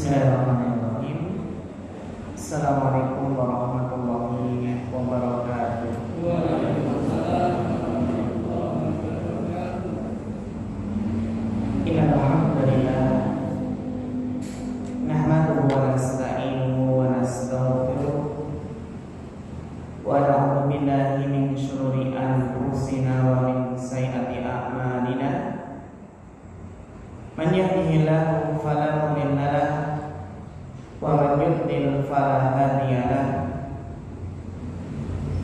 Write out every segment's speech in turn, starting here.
Bismillahirrahmanirrahim. Assalamualaikum warahmatullahi wabarakatuh. Innal hamdalillah nahmaduhu wa nasta'inuhu wa nastaghfiruh wa na'udzu billahi min shururi anfusina wa min sayyiati a'malina. Man yahdihillahu fala mudilla lahu wa man yudlil fala hadiya lahu.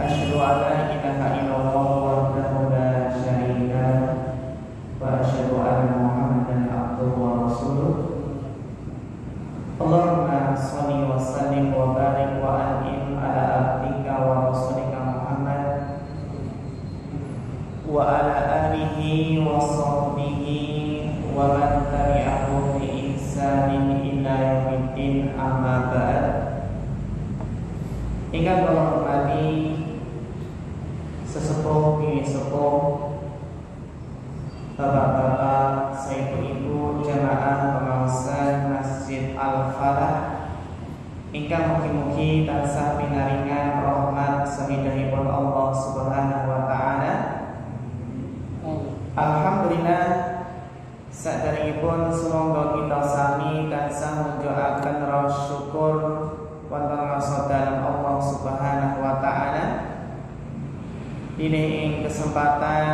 Asyhadu an la ilaha illallah wahdahu la syarika lahu wa asyhadu anna Muhammadan abduhu wa rasuluh. Allahumma shalli wa sallim wa barik wa an'im ala abdika wa rasulika Muhammad wa ala alihi wa sahbihi wa man tabi'ahu bi ihsanin ila yaumiddin, amma ba'd. Ingkang kula hormati sesepuh bini sepuh, bapak-bapak, ibu-ibu jamaah pengawasan Masjid Al-Falah ingkang mugi-mugi tansah pinaringan rahmat semidahipun Allah Subhanahu wa taala. Alhamdulillah, saderengipun sumangga kita sami tansah munjukaken rasa syukur wonten ngarsa dalem Allah Subhanahu wa taala. Dene ing kesempatan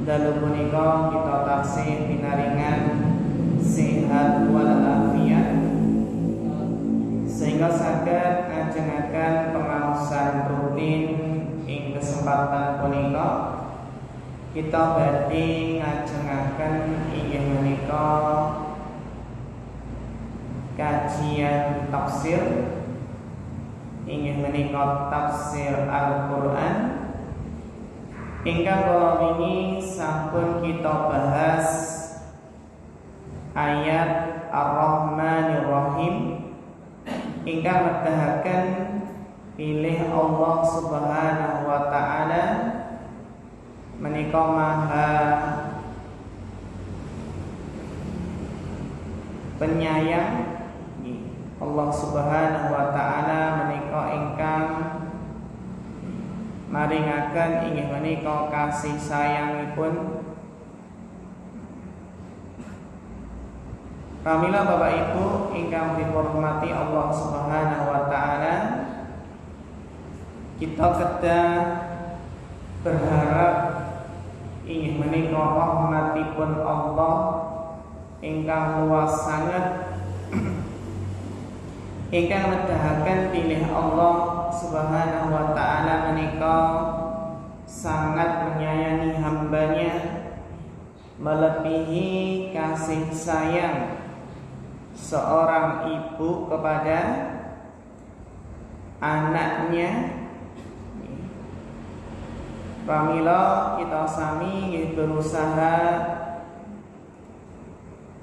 dalu punika kita taksih pinaringan sehat walafiat sehingga saged ngajengaken pengaosan rutin ing kesempatan punika. Kita badhe ngajengaken inggih menika kajian tafsir, inggih menika tafsir Al-Qur'an ingkang kala wingi sampun kita bahas ayat Ar-Rahmanir Rahim ingkang nedahaken pilih Allah Subhanahu wa taala menika maha penyayang. Allah Subhanahu wa taala menika ingkang maringaken inggih menika kasih sayangipun. Pramila Bapak Ibu ingkang dihormati Allah Subhanahu wa taala, kita kedah berharap inggih menika rahmatipun Allah ingkang luas sanget ingkang nedahaken pilih Allah Subhanahu wa taala menika sangat menyayangi hambanya, melebihi kasih sayang seorang ibu kepada anaknya. Pramila kita sami berusaha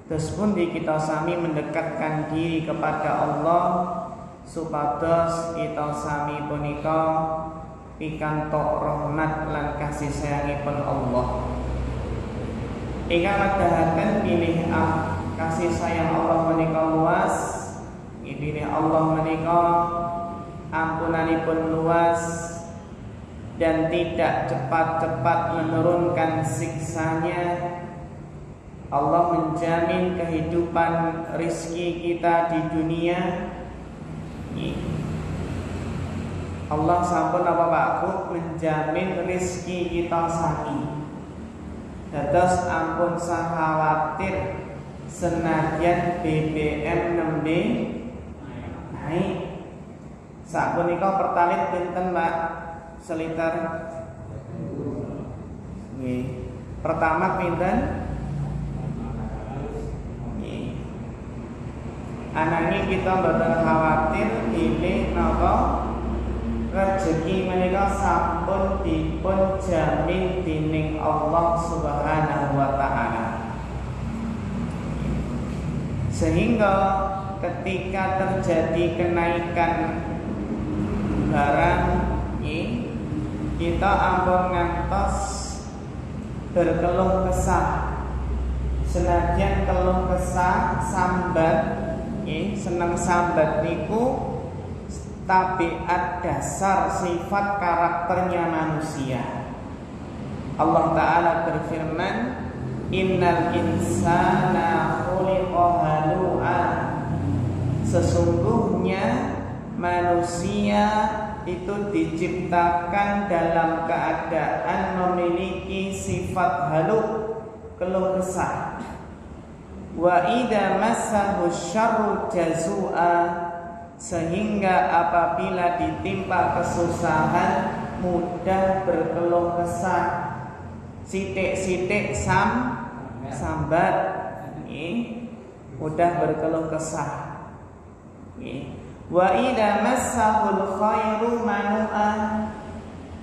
terus pundi kita sami mendekatkan diri kepada Allah supados kita sami punika pikantuk rahmat lan kasih sayangipun Allah. Ingkang nedahaken pilih kasih sayang Allah menika luas, pilih Allah menika ampunanipun luas dan tidak cepat-cepat menurunkan siksanya. Allah menjamin kehidupan rizki kita di dunia. Allah sampun apa Pak menjamin rizki kita sami. Dados ampun sahawatir senajan BBM nembe naik. Sapunika pertalit pinten Pak? Seliter. Nggih. Pertama pinten? Nggih. Ananging kita mboten khawatir ini napa rezeki menika sampun dipun jamin dening Allah Subhanahu wa taala. Sehingga ketika terjadi kenaikan barang kita ampun ngantos berkeluh kesah Senajan keluh kesah sambat, seneng sambat niku tabiat dasar sifat karakternya manusia. Allah Ta'ala berfirman, innal insana khuliqa halu'a. Sesungguhnya manusia itu diciptakan dalam keadaan memiliki sifat halu, keluh kesah. Wa idza massahu syarru jazua, sehingga apabila ditimpa kesusahan mudah berkeluh kesah, sithik-sithik sambat, mudah berkeluh kesah. Wa idza massahul khairu manu'ah,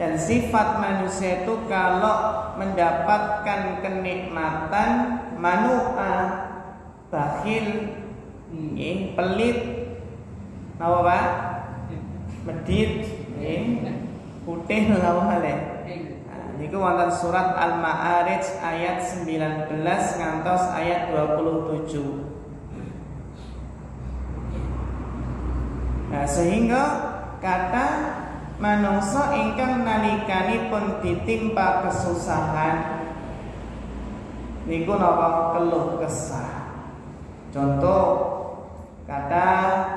dan sifat manusia itu kalau mendapatkan kenikmatan manu'ah, bakhil, pelit, apa Pak? Medit, putih lawa hale. Niku wonten surat Al-Ma'arij ayat 19 ngantos ayat 27. Nah, sehingga kata manungsa ingkang nalikanipun ditimpa kesusahan niku napa keluh kesah. Contoh kata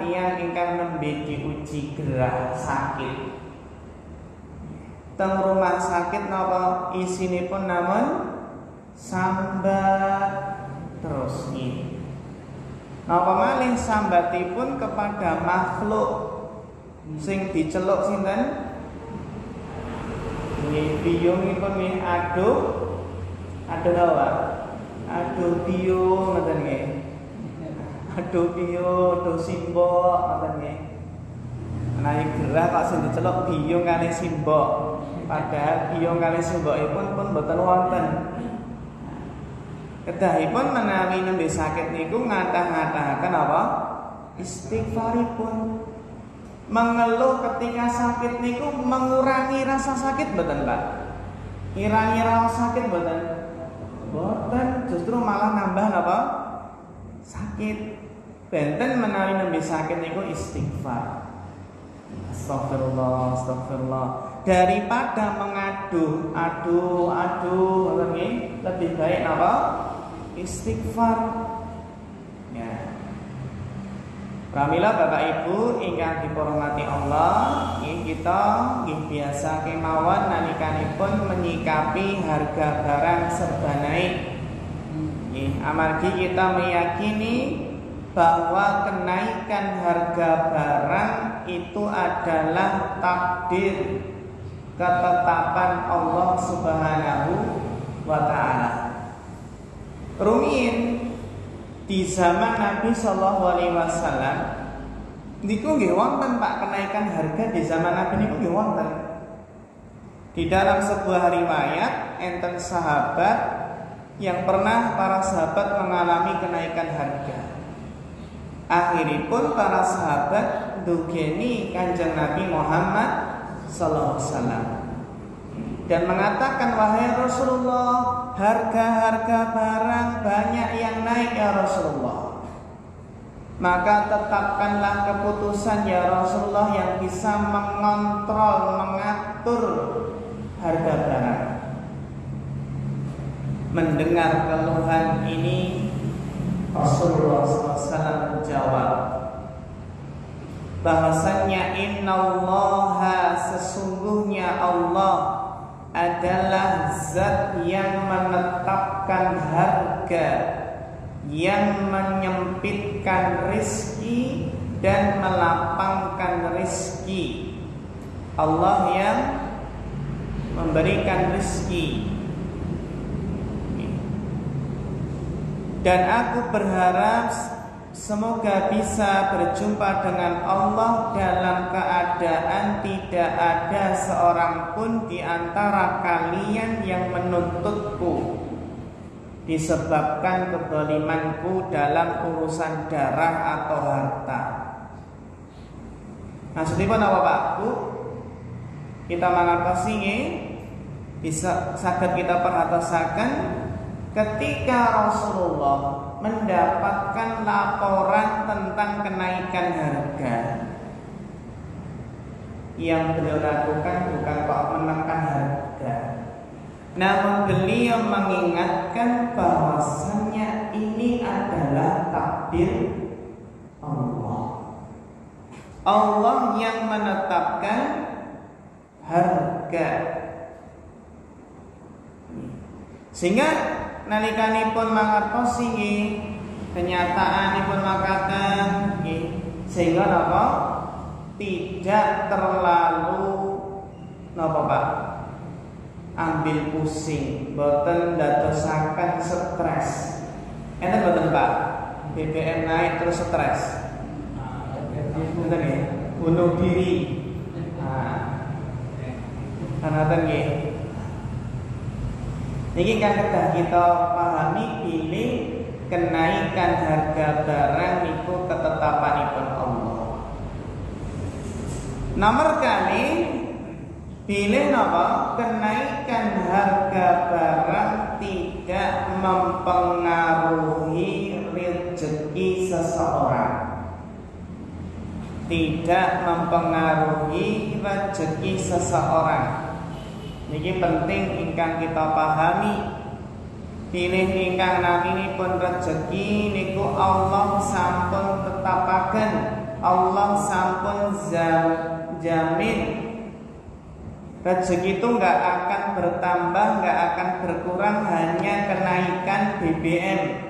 tiang ingkang nembe diuji gerah sakit. Teng rumah sakit napa isinipun namun sambat terus ini. Napa malih sambatipun kepada makhluk sing diceluk sinten? Nggih biyungipun nggih aduh apa? Aduh biyung ngoten nggih. Aduh biyung, aduh simbok ngoten nggih. Menawi gerah kok sing diceluk biyung kali simbok. Padahal biyung kali simbokipun pun boten wonten. Kedahipun menawi nembe sakit niku ngatah-ngatahaken apa? Istighfaripun. Mengeluh ketika sakit niku mengurangi rasa sakit mboten, Pak? Ngirangi rasa sakit mboten? Mboten, justru malah nambah apa? Sakit. Benten menawi nembe sakit niku istighfar. Astagfirullah, astagfirullah. Daripada mengadu, ngoten nggih, lebih baik apa? Istighfar. Ya. Pramila Bapak Ibu ingkang dihormati Allah, kita biasa kemawon nalikanipun menyikapi harga barang serba naik. Amargi kita meyakini bahwa kenaikan harga barang itu adalah takdir, ketetapan Allah Subhanahu wa Ta'ala. Rumiyin di zaman Nabi Sallallahu Alaihi Wasallam niku nggih wonten Pak kenaikan harga di zaman Nabi niku nggih wonten. Di dalam sebuah riwayat enten sahabat yang pernah para sahabat mengalami kenaikan harga. Akhiripun para sahabat ndugeni Kanjeng Nabi Muhammad sallallahu alaihi wasallam dan mengatakan, wahai Rasulullah, harga-harga barang banyak yang naik ya Rasulullah. Maka tetapkanlah keputusan ya Rasulullah yang bisa mengontrol, mengatur harga barang. Mendengar keluhan ini, Rasulullah SAW menjawab bahwasanya innallaha, sesungguhnya Allah adalah zat yang menetapkan harga, yang menyempitkan rizki dan melapangkan rizki. Allah yang memberikan rizki. Dan aku berharap semoga bisa berjumpa dengan Allah dalam keadaan tidak ada seorang pun di antara kalian yang menuntutku disebabkan kezalimanku dalam urusan darah atau harta. Maksudipun apa Pak Bu? Kita mangertosi nggih, bisa saged kita perhatosaken ketika Rasulullah mendapatkan laporan tentang kenaikan harga, yang beliau lakukan bukan kok menekan harga, namun beliau mengingatkan bahwasannya ini adalah takdir Allah. Allah yang menetapkan harga. Sehingga nalikanipun mangertos nggih kenyataanipun makaten nggih, sehingga napa tidak terlalu napa Pak ambil pusing, boten dadosaken stres. Enten boten Pak? BBM naik terus stres. Enten nggih, bunuh diri. Anaten nggih. Niki kan kedah kita pahami pilih kenaikan harga barang niku ketetapanipun Allah. Nomor kali pilih napa kenaikan harga barang tidak mempengaruhi rezeki seseorang. Tidak mempengaruhi rezeki seseorang. Niki penting ingkang kita pahami. Pilih ingkang naminipun rezeki niku Allah sampun tetapaken, Allah sampun jamin. Rezeki itu nggak akan bertambah, nggak akan berkurang, hanya kenaikan BBM.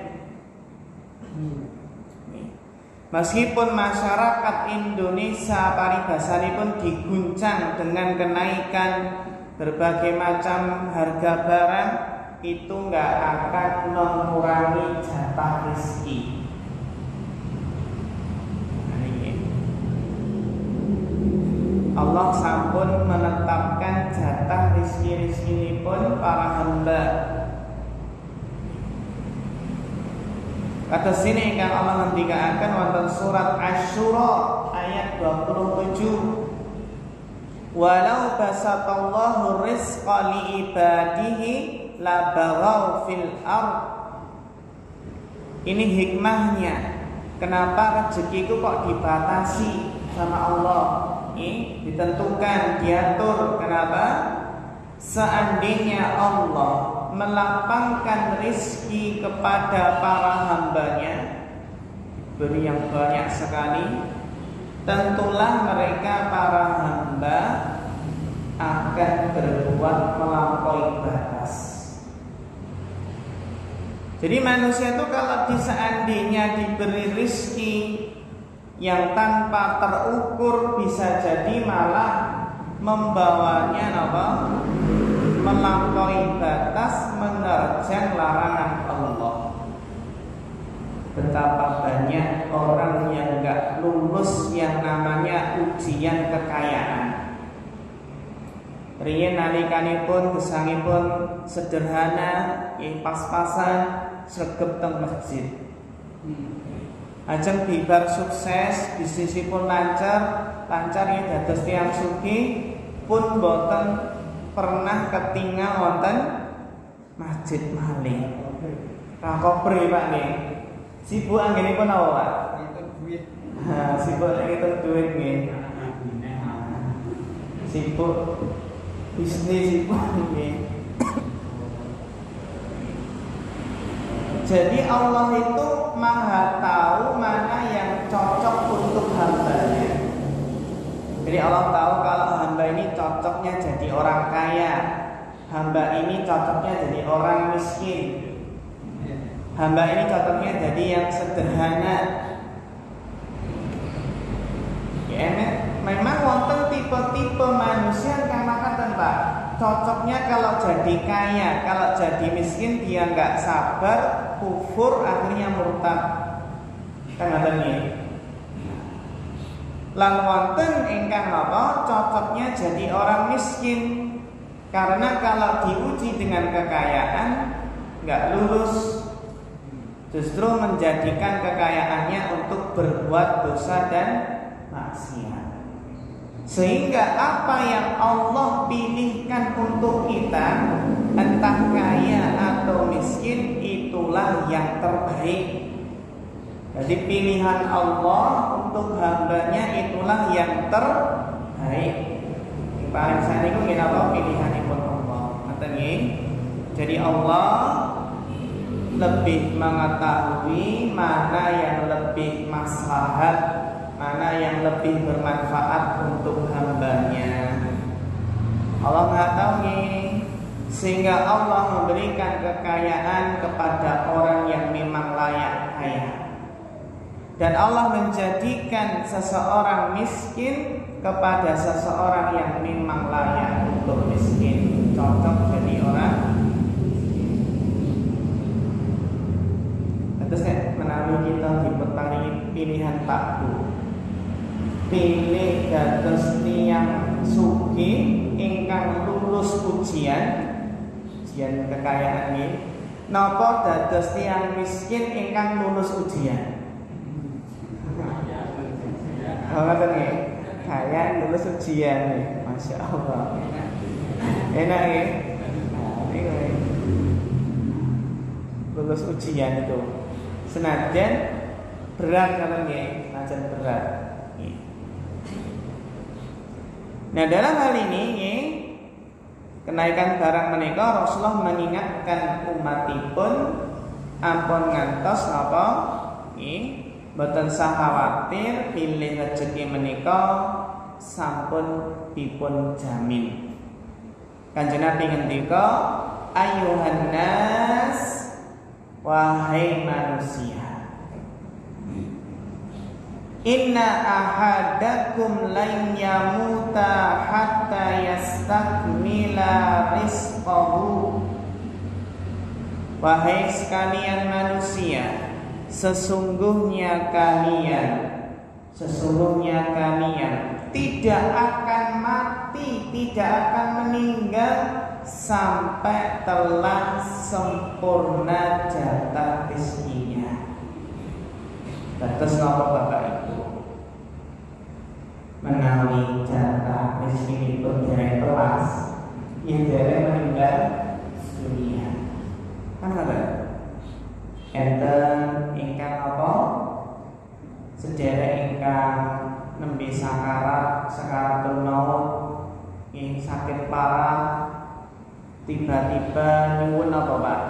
Meskipun masyarakat Indonesia paribasanipun diguncang dengan kenaikan berbagai macam harga barang, itu nggak akan mengurangi jatah rezeki. Allah sampun menetapkan jatah rezeki pun para hamba. Kata sini ingkang Allah ngendikaken wonten surat Asy-Syura ayat 27. Walau basatallahu rizqa li ibadihi la baghaw fil ard. Ini hikmahnya. Kenapa rezekiku kok dibatasi sama Allah? Ini ditentukan, diatur. Kenapa? Seandainya Allah melapangkan rizki kepada para hambanya, beri yang banyak sekali, tentulah mereka para hamba akan berbuat melampaui batas. Jadi manusia itu kalau seandainya diberi rizki yang tanpa terukur, bisa jadi malah membawanya apa? Melampaui batas, menerjang larangan Allah. Betapa banyak orang yang gak lulus yang namanya ujian kekayaan. Riyen nalikanipun gesangipun sederhana, pas-pasan, sregep teng masjid. Ajeng bibar sukses, bisnisipun lancar ya dados tiyang sugih, pun boten pernah ketinggal wonten masjid malih. Rakoper Pak nggih. Sibuk anggenipun apa Pak? Ngitung duit. Sibuk ngitung duit nggih. Sibuk bisnis sibuk nggih. Jadi Allah itu Maha tahu mana yang cocok untuk hambanya. Jadi Allah tahu kalau hamba ini cocoknya jadi orang kaya, hamba ini cocoknya jadi orang miskin, hamba ini cocoknya jadi yang sederhana. Ya, memang wonten tipe-tipe manusia kang makaten Pak. Cocoknya kalau jadi kaya, kalau jadi miskin dia nggak sabar, kufur, akhirnya murtad. Kan ngoten nggih. Lan wonten ingkang napa cocoknya jadi orang miskin. Karena kalau diuji dengan kekayaan nggak lulus, justru menjadikan kekayaannya untuk berbuat dosa dan maksiat. Sehingga apa yang Allah pilihkan untuk kita, entah kaya atau untuk miskin itulah yang terbaik. Jadi pilihan Allah untuk hambanya itulah yang terbaik. Paling saniku napa pilihanipun Allah. Ngoten nggih. Jadi Allah lebih mengetahui mana yang lebih maslahat, mana yang lebih bermanfaat untuk hambanya. Allah mengetahui, sehingga Allah memberikan kekayaan kepada orang yang memang layak kaya, dan Allah menjadikan seseorang miskin kepada seseorang yang memang layak untuk miskin, cocok jadi orang. Terus menawi kita diparingi pilihan Pak Bu, pilih dados tiyang sugih ingkang lulus ujian kekayaan nggih, napa dados tiyang miskin ingkang lulus ujian? Oh ngoten nggih. Kaya lulus ujian nih, Masya Allah. Enak nggih. Ini lulus ujian itu senajan berat kalau nggih, senajan berat. Nah, dalam hal ini nggih, kenaikan barang menika Rasulullah mengingatkan umatipun ampun ngantos napa nggih, mboten sah khawatir pilih rezeki menika sampun dipun jamin. Kanjeng Nabi ngendika, ayuhan nas, wahai manusia, inna ahadakum lan yamuta hatta yastakmila rizqahu. Wahai sekalian manusia, sesungguhnya kalian tidak akan mati, tidak akan meninggal sampai telah sempurna jatah rezekinya. Terus napa Bapak Ibu? Menawi jatah rezeki itu dereng telas, ya dereng meninggal dunia. Kan ngoten. Enten ingkang apa? Sederek ingkang nembe sakaratul maut, ing sakit parah, tiba-tiba nyuwun apa Pak?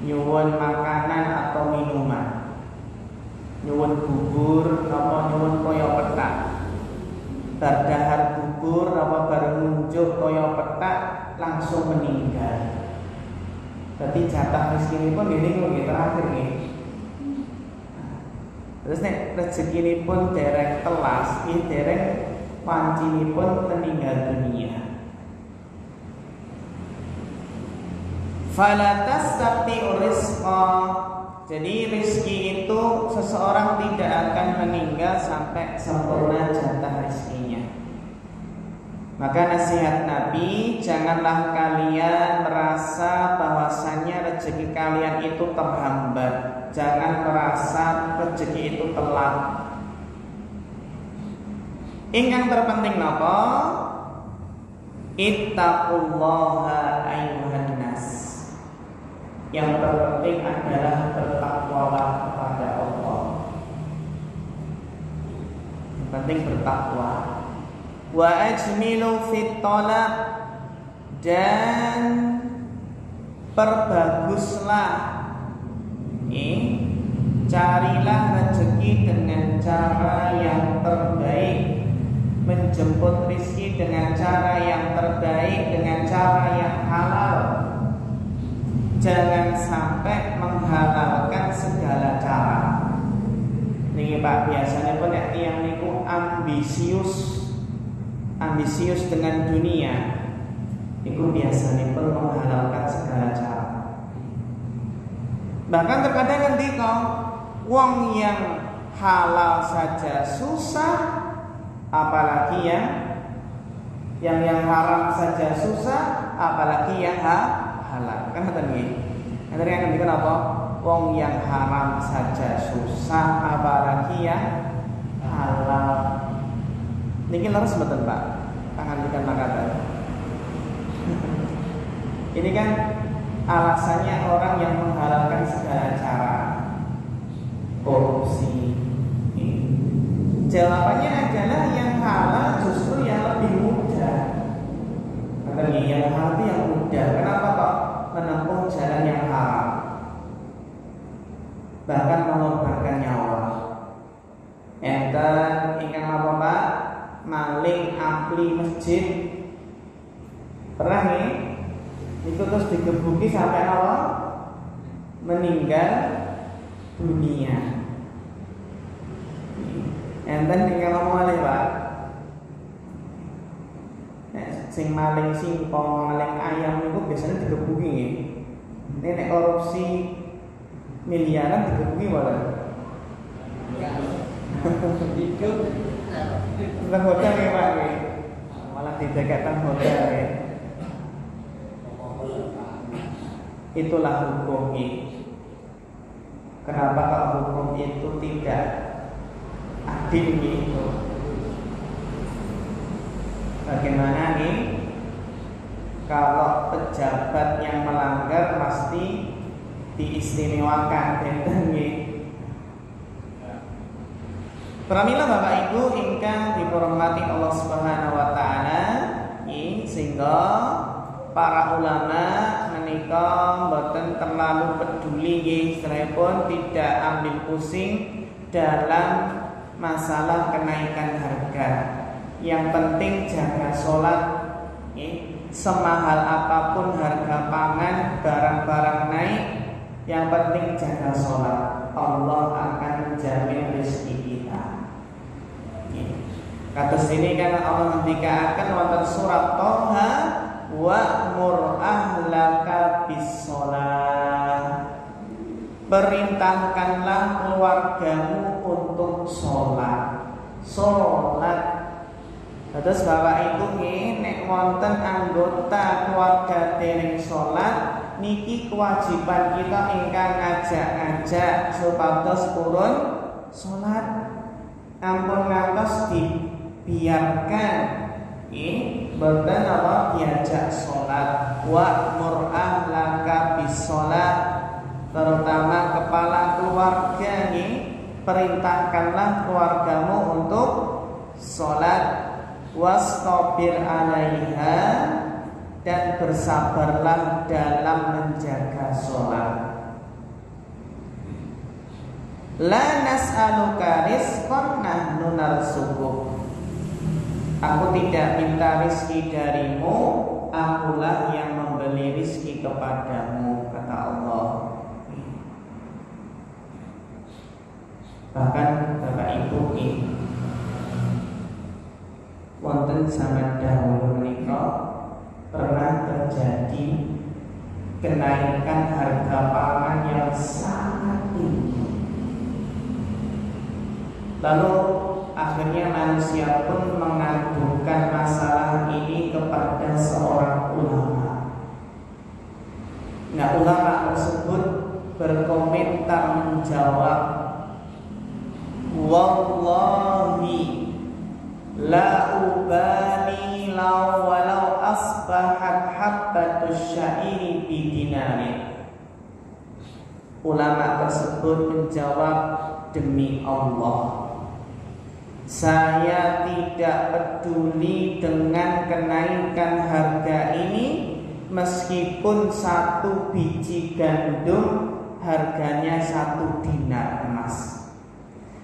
Nyuwun makanan atau minuman, nyuwun bubur, apa nyuwun kaya petak. Bardahar bubur, apa bareng munjuk kaya petak, langsung meninggal. Berarti jatah rezekinipun nggih terakhir nggih. Terus nek rezekinipun dereng telas, nggih dereng pancinipun meninggal dunia. Fala tastaqti'u rizqa. Jadi rezeki itu seseorang tidak akan meninggal sampai sempurna jatah rezekinya. Maka nasihat Nabi, janganlah kalian merasa bahwasannya rezeki kalian itu terhambat. Jangan merasa rezeki itu telat. Ingkang terpenting napa? Ittaqullaha ayyuhan nas. Yang terpenting adalah bertakwalah kepada Allah. Yang penting bertakwa. Wa ajmilu fit talab, dan perbaguslah, carilah rezeki dengan cara yang terbaik, menjemput rezeki dengan cara yang terbaik, dengan cara yang halal. Jangan sampai menghalalkan segala cara. Niki Pak, biasanya pun yang niku ambisius dengan dunia, itu biasanya pun menghalalkan segala cara. Bahkan terkadang ketika wong yang halal saja susah, apalagi yang haram saja susah, apalagi yang halal. Kan ngoten nggih. Nanti yang ngendika apa? Wong yang haram saja susah, apalagi yang halal. Niki leres mboten Pak? Tangan ikan makanan. Ini kan alasannya orang yang menghalalkan segala cara korupsi. Jawabannya adalah yang halal justru yang lebih mudah. Katanya yang halal itu yang mudah. Kenapa kok menempuh jalan yang halal? Bahkan mengorbankan nyawa. Enten ingkang apa Pak? Maling ampli masjid. Pernah nih? Itu terus digebuki sampai apa? Meninggal dunia. Enten ingkang apa malih Pak? Sing maling singkong, maling ayam itu biasanya digebuki nggih. Nek korupsi miliaran digebuki malah. Hidup tentang hotel ya Pak ya. Malah didekatkan hotel ya. Itulah hukum ini. Kenapa kalau hukum itu tidak adil gitu? Bagaimana nih kalau pejabat yang melanggar pasti diistimewakan benten nggih. Pramila Bapak Ibu ingkang dihormati Allah Subhanahu wa taala, sehingga para ulama menika mboten terlalu peduli nggih, sedherepun tidak ambil pusing dalam masalah kenaikan harga. Yang penting jaga sholat, semahal apapun harga pangan, barang-barang naik, yang penting jaga sholat. Allah akan menjamin rezeki kita. Kados ini kan Allah ngendikaken wonten surat Thaha, wa'mur ahlaka bis-shalah. Perintahkanlah keluargamu untuk sholat. Sholat. Terus Bapak Ibu nggih nek wonten anggota keluarga dereng sholat, niki kewajiban kita ingkang ngajak-ngajak supados purun sholat. Ampun ngantos dibiarkan boten apa diajak sholat. Wa'mur ahlaka bis-shalah, terutama kepala keluarga nih, perintahkanlah keluargamu untuk sholat. Wastabir 'alaiha, dan bersabarlah dalam menjaga sholat. La nas'aluka rizqan nahnu narzuquk. Aku tidak minta rizki darimu, akulah yang memberi rizki kepadamu, kata Allah. Bahkan Bapak Ibu ini wonten zaman dahulu menika pernah terjadi kenaikan harga pangan yang sangat tinggi. Lalu akhirnya manusia pun mengadukan masalah ini kepada seorang ulama. Nah, ulama tersebut berkomentar menjawab, wallahi la ubali law walau asbahat habbatus syairi bidinari. Ulama tersebut menjawab, demi Allah, saya tidak peduli dengan kenaikan harga ini, meskipun satu biji gandum harganya 1 dinar emas.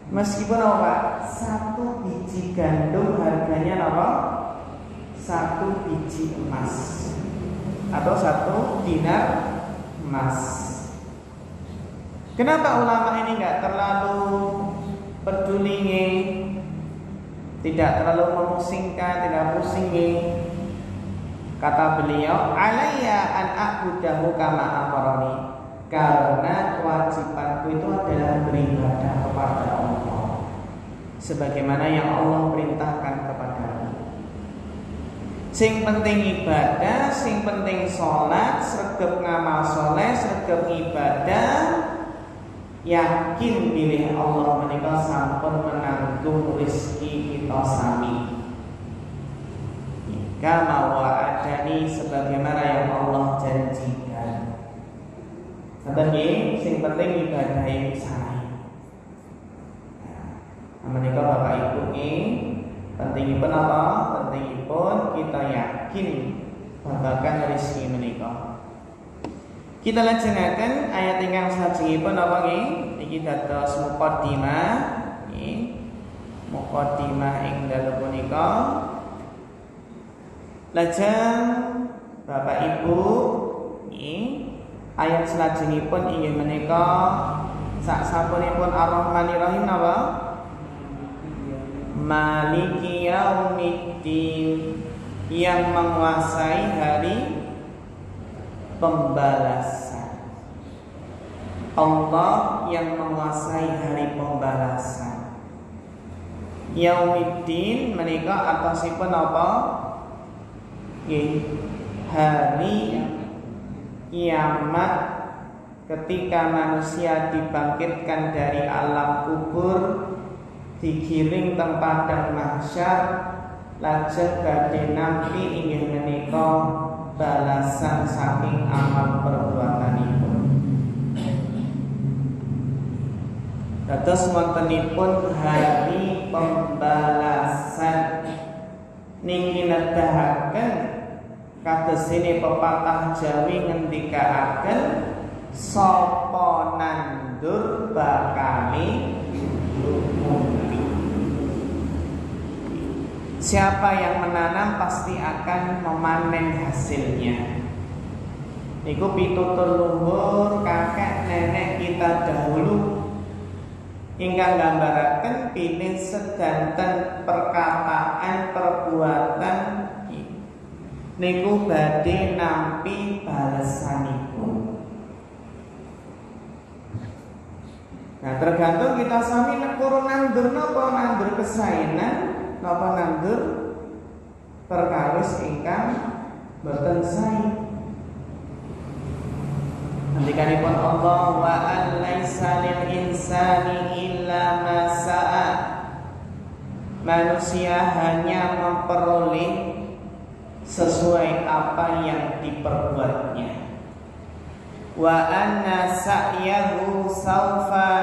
Meskipun apa? Satu biji gandum harganya apa? 1 biji emas atau 1 dinar emas. Kenapa ulama ini nggak terlalu peduli nih? Tidak terlalu memusingkan, tidak pusing nih. Kata beliau, alayya an a'budahu kama amarani. Karena kewajibanku itu adalah beribadah kepada Allah sebagaimana yang Allah perintahkan kepadaku. Sing penting ibadah, sing penting sholat, sregep ngamal soleh, sregep ibadah. Yakin bilih Allah menika sampun menanggung rezeki kita sami. Kama wa'adani, sebagaimana yang Allah janjikan. Ngoten nggih, sing penting ibadahe sae. Menika Bapak Ibu nggih, pentingipun apa? Pentingipun kita yakin babagan rezeki menika. Kita lajengaken ayat ingkang salajengipun apa nggih? Iki dados muqaddimah nggih. Muqaddimah ing dalem punika. Lajeng Bapak Ibu nggih, ayat salajengipun inggih menika sasampunipun Ar-Rahmanir-Rahim napa? Maliki Yaumiddin, yang menguasai hari pembalasan. Allah yang menguasai hari pembalasan. Yaumiddin menika atasipun apa? Nggih, hari kiamat, ketika manusia dibangkitkan dari alam kubur, digiring teng padang mahsyar, lajeng badhe nampi inggih menika balasan saking amal perbuatanipun. Dados wontenipun hari pembalasan niki nedahaken kadosene pepatah Jawi ngendikaaken sapa nandur bakale lumumpi. Siapa yang menanam pasti akan memanen hasilnya. Niku pitutur luhur kakek nenek kita dahulu ingkang nggambaraken pilih sedanten perkataan perbuatan niku badhe nampi balesanipun. Nah, tergantung kita sami nek kurang nandur napa, nandur kesaenan napa nandur perkawis ingkang boten sae. Nantikanipun Allah wa an laisa lil insani illa ma sa'a. Manusia hanya memperoleh sesuai apa yang diperbuatnya. Wa anna sa'yahu sawfa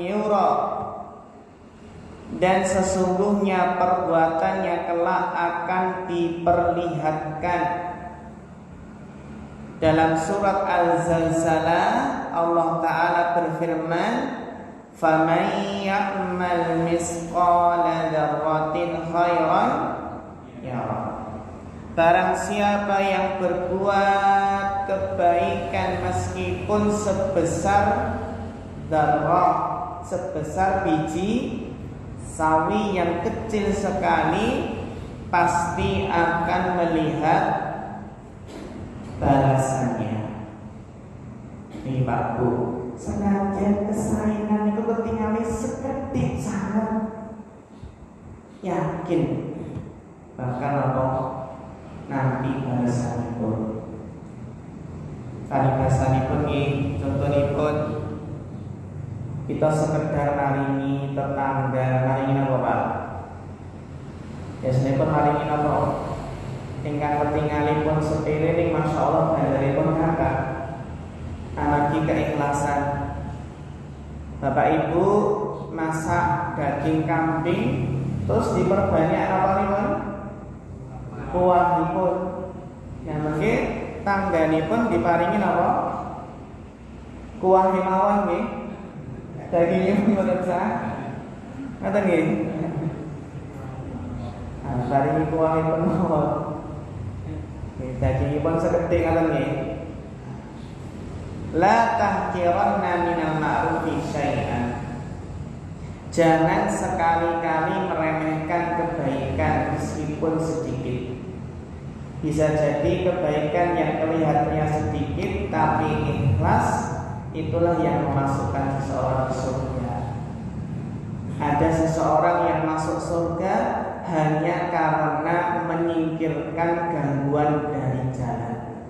yura, dan sesungguhnya perbuatannya kelak akan diperlihatkan. Dalam surat Al-Zalzalah Allah Ta'ala berfirman, "Faman ya'mal misqala dzarratin khairan yara." Barang siapa yang berbuat kebaikan meskipun sebesar dzarrah, sebesar biji sawi yang kecil sekali, pasti akan melihat balasannya. Ini Pak Bu, senajan kesaenan itu ketinggalan seketik sangat, yakin bakal apa nanti balasanipun. Paribasanipun nggih, contonipun kita sekedar maringi tetangga, maringi apa Pak? Biasanya pun maringi apa? Ingkang ketinggalipun sepele ning masyaallah bandaripun kakak. Amargi keikhlasan. Bapak Ibu masak daging kambing terus diperbanyak apalipun? Kuahipun. Nah, mengke tangganipun diparingi napa? Kuah mawon nggih. Dagingipun mboten sah. Ngoten nggih. Ah, paringi kuahipun mawon. Dagingipun seketik ngoten nggih. La tahqiranna minal ma'rufi syai'an. Jangan sekali-kali meremehkan kebaikan meskipun sedikit. Bisa jadi kebaikan yang kelihatannya sedikit tapi ikhlas, itulah yang memasukkan seseorang ke surga. Ada seseorang yang masuk surga hanya karena menyingkirkan gangguan dari jalan.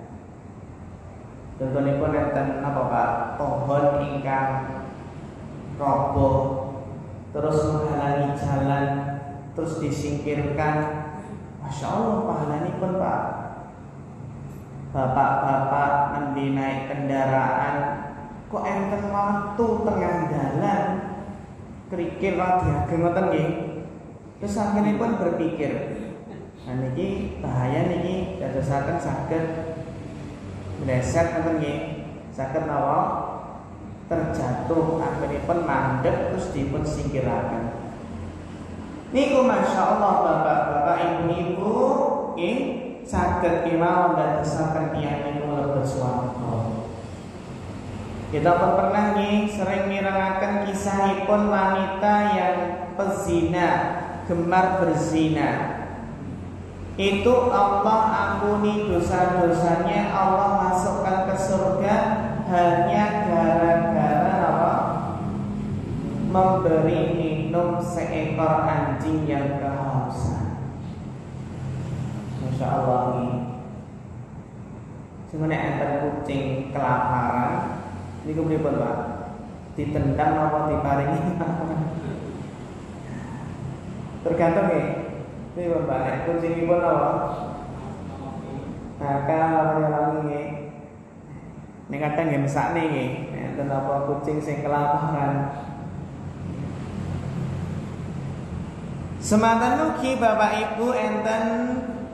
Contohipun enten napa Pak? Pohon ingkang roboh terus menghalangi jalan, terus disingkirkan. Masya Allah pahalanipun Pak. Bapak-bapak nanti naik kendaraan kok enten waktu tengah dalan kerikil radi ageng ngoten nggih. Terus akhiripun berpikir, nah niki bahaya niki dadosaken saged meleset ngoten nggih. Saged napa terjatuh akhiripun mandeg terus dipun singkiraken. Niku masyaallah bapak-bapak ibu-ibu nggih saged kemawon dadosaken tiyang niku mlebet swarga. Kita pun pernah nih sering mirengaken kisahipun wanita yang pezina, gemar berzina. Itu Allah ampuni dosa-dosanya, Allah masukkan ke surga hanya gara-gara apa? Memberi minum seekor anjing yang kehausan. Masya Allah nih. Sebenarnya enter kucing kelaparan. Ini kepripun Pak? Ditendang apa diparingi? Tergantung ya. Ini Pak, nek kucingipun apa? Nakal apa yang nggih. Nek kadang nggih mesakne nggih. Enten apa kucing sing kelaparan. Semanten ugi Bapak Ibu enten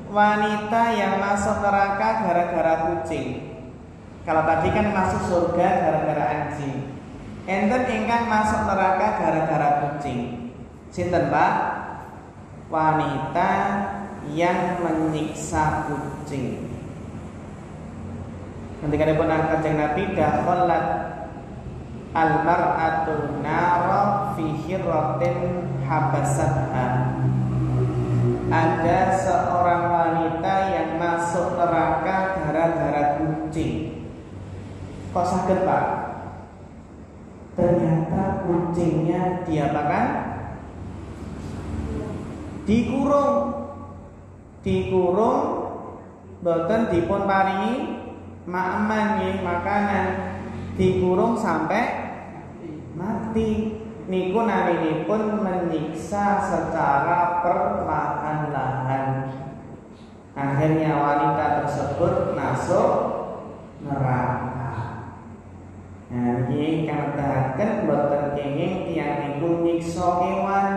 wanita yang masuk neraka gara-gara kucing. Kalau tadi kan masuk surga gara-gara anjing. Enten ingkang masuk neraka gara-gara kucing. Sinten Pak? Wanita yang menyiksa kucing. Ketika dipun Kanjeng Nabi dakhalat al-mar'atu nara fi hirratin habasatha. Ada seorang wanita yang masuk neraka gara-gara kucing. Kok sakit Pak? Ternyata kucingnya diapakan? Dikurung, boten dipun paringi makanan nggih, makanan. Dikurung sampai mati. Niku naminipun menyiksa secara perlahan-lahan. Akhirnya wanita tersebut masuk neraka. Nah, ini kang tehaken boten kenging tiyang niku nyiksa kewan.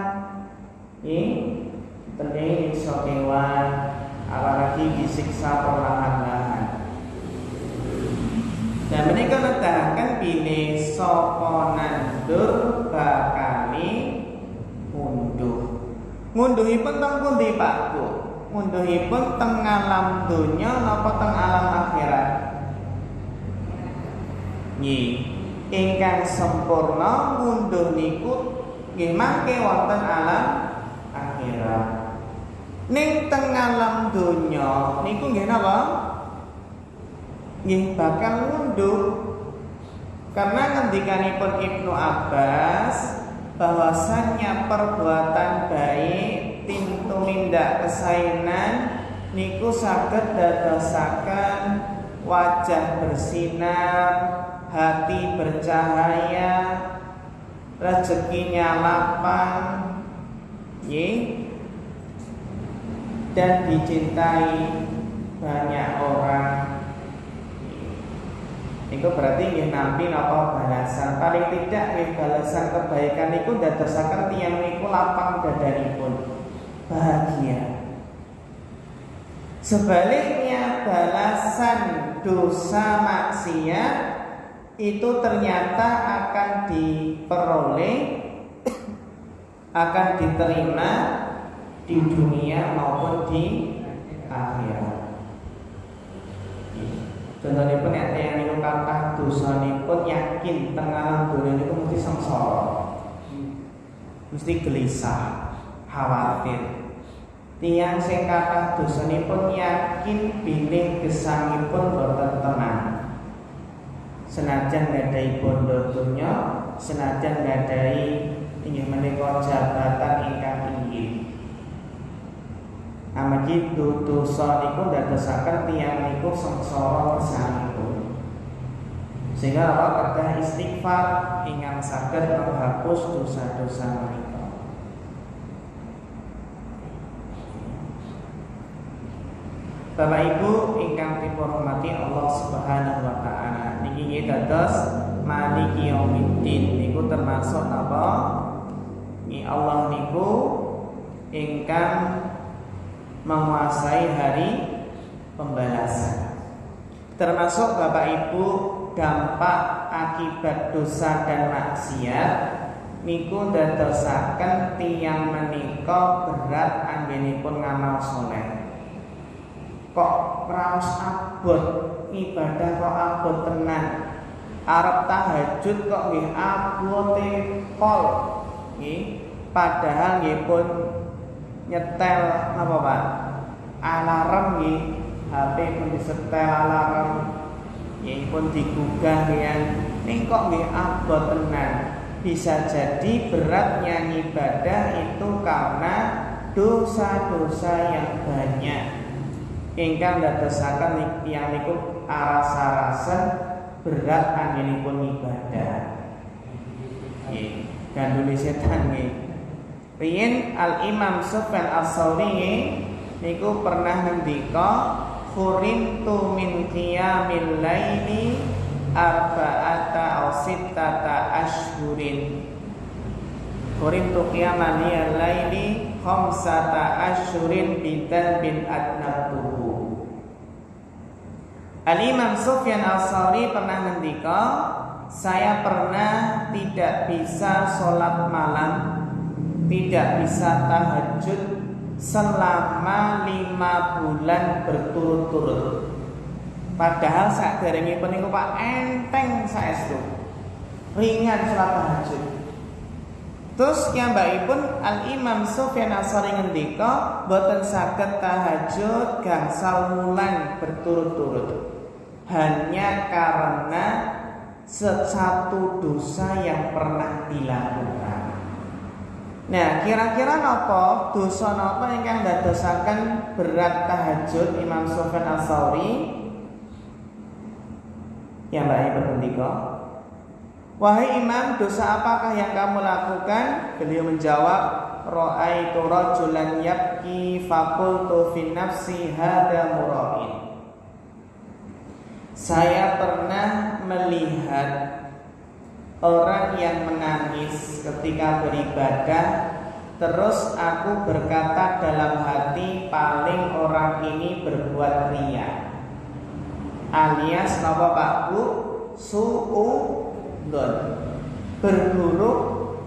Penting nyiksa kewan, apalagi disiksa perlahan-lahan. Dan menika nedahaken pilih sapa nandur bakali ngunduh. Ngunduhipun teng pundi Pak Bu? Ngunduhipun teng alam donya napa teng alam akhirat? Nggih, ingkang sempurna ngunduh niku nggih mangke wonten alam akhirat. Ning teng alam donya niku nggih napa? Nggih bakal ngunduh. Karena ngendikanipun Ibnu Abbas bahwasannya perbuatan baik tin tumindak kesainan niku saged dadosaken wajah bersinar, hati bercahaya, rezekinya lapang, dan dicintai banyak orang. Itu berarti nggih nampi napa balasan. Paling tidak nggih balasan kebaikan niku dadosaken tiyang niku lapang dadanipun, bahagia. Sebaliknya balasan dosa maksiat itu ternyata akan diperoleh, akan diterima di dunia maupun di akhirat. Contohnya pun yang niku kathah dosanipun yakin teng alam donya niku mesti sengsara. Mesti gelisah, khawatir. Tiyang sing kathah dosanipun yakin bilih gesangipun boten tenang. Senajan nggadahi bondo donya, senajan nggadahi inggih menika jabatan ingkang inggih. Amargi dosa niku ndadosaken tiyang niku sengsara gesangipun. Sehingga apa kedah istighfar ingkang saged menghapus dosa-dosa menika. Bapak Ibu ingkang dipun hormati Allah Subhanahu wa taala, niki dados maliki yaumiddin niku termasuk napa? Allah niku ingkang menguasai hari pembalasan. Termasuk Bapak Ibu dampak akibat dosa dan maksiat niku ndadosaken tiyang menika berat anggenipun ngamal saleh. Kok raos abot ibadah kok abot tenan. Arep tahajud kok nggih abote pol. Nggih, padahal nggih pun nyetel napa Pak? Alarm nggih, HP pun disetel alarm. Nggih pun digugah ya. Ning kok nggih abot tenan. Bisa jadi beratnya ibadah itu karena dosa-dosa yang banyak. Ingkang ndadosaken tiyang niku arasa-arasen berat anggenipun ibadah. Nggih, gandule setan nggih. Riyen Al Imam Sufyan Ats-Tsauri niku pernah ngendika Khurintu min qiyamil laili arba'ata aw sittata ashhurin. Khurintu qiyamal laili khamsata ashhurin bidzambin adnatuhu. Al-Imam Sufyan Ats-Tsauri pernah ngendika, saya pernah tidak bisa sholat malam, tidak bisa tahajud selama 5 bulan berturut-turut. Padahal saderengipun niku Pak enteng saestu. Ringan salat tahajud. Terus piyambakipun Al-Imam Sufyan Ats-Tsauri ngendika boten saged tahajud gangsal wulan berturut-turut. Hanya karena satu dosa yang pernah dilakukan. Nah, kira-kira napa dosa napa ingkang ndadosaken berat tahajud Imam Sufyan Ats-Tsauri? Ya Mbak berhendika, wahai Imam, dosa apakah yang kamu lakukan? Beliau menjawab, ra'aitu rajulan yabki faqultu fi nafsi hada mura'in. Saya pernah melihat orang yang menangis ketika beribadah. Terus aku berkata dalam hati, paling orang ini berbuat riya. Alias napa Pak Bu? Suudzon, berburuk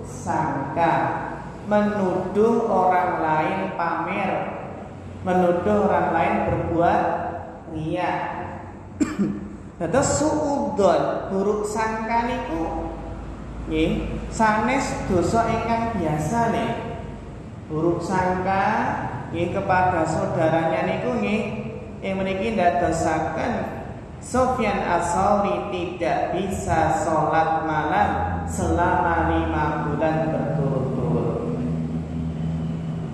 sangka, menuduh orang lain pamer, menuduh orang lain berbuat riya. Terus suudzon, buruk sangka niku nggih sanes dosa ingkang biasa nih. Buruk sangka nggih kepada saudaranya niku nggih yang meniki ndadosaken Sufyan Ats-Tsauri tidak bisa sholat malam selama 5 bulan berturut-turut.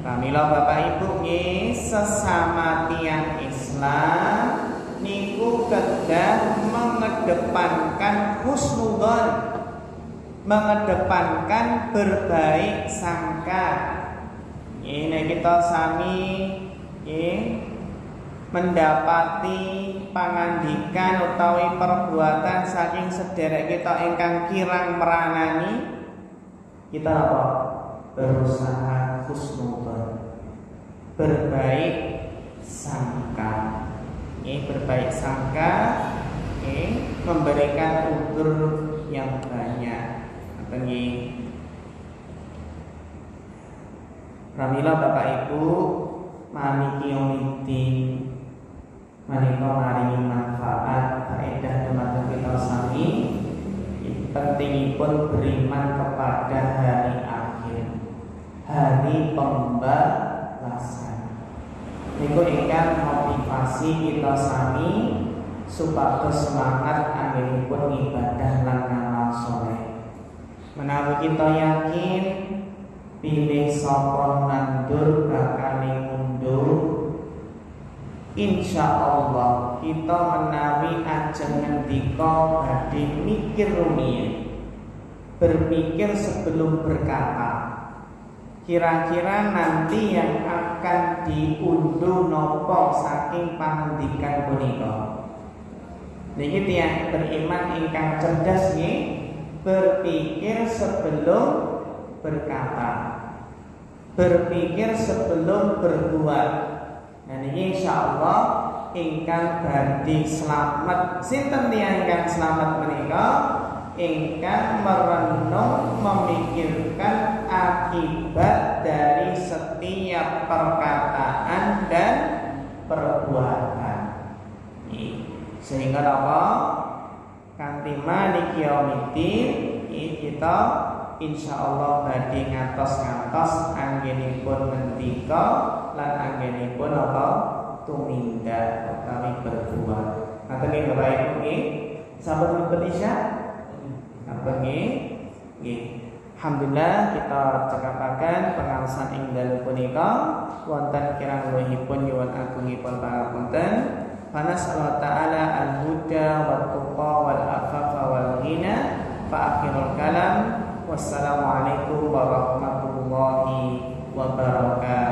Pramila Bapak Ibu nggih, sesama tiyang Islam niku kedah mengedepankan husnudzon, mengedepankan berbaik sangka. Ini kita sami mendapati pangandikan utawi perbuatan saking sederek kita ingkang kirang meranani, kita apa? Berusaha husnudzon, berbaik sangka. Berbaik sangka, memberikan udzur yang banyak. Pramila Bapak Ibu, maliki yaumiddin menika maringi manfaat faedah dumateng kita sami. Pentingipun beriman kepada hari akhir, hari pembalasan. Niku ingkang motivasi kita sami supados semangat anggenipun ibadah lan amal saleh. Menawi kita yakin pilih sapa nandur bakal mundur, insyaallah kita menawi ajeng ngendika badhe mikir rumiyin, berpikir sebelum berkata. Kira-kira nanti yang akan diunduh nopo saking pangandikan punika. Niki tiyang beriman ingkang cerdas nggih, berpikir sebelum berkata, berpikir sebelum berbuat. Nah niki insyaallah ingkang badhe slamet. Sinten tiyang ingkang slamet menika? Ingkang merenung memikirkan akibat dari setiap perkataan dan perbuatan. Sehingga apa? Kanthi maliki yaumiddin kita insyaallah badhe ngantos-ngantos anggenipun ngendika lan anggenipun apa? Tumindak utawi berbuat. Ngaten nggih Bapak Ibu nggih. Sampun mboten isya? Napa nggih? Alhamdulillah kita cekapaken pengaosan ing dalu punika wonten kirang luwihipun nyuwun agungipun pangapunten. Panas'allahu ta'ala al-huda wat-tuqa wal-afafa wal-ghina fa akhirul kalam wassalamualaikum warahmatullahi wabarakatuh.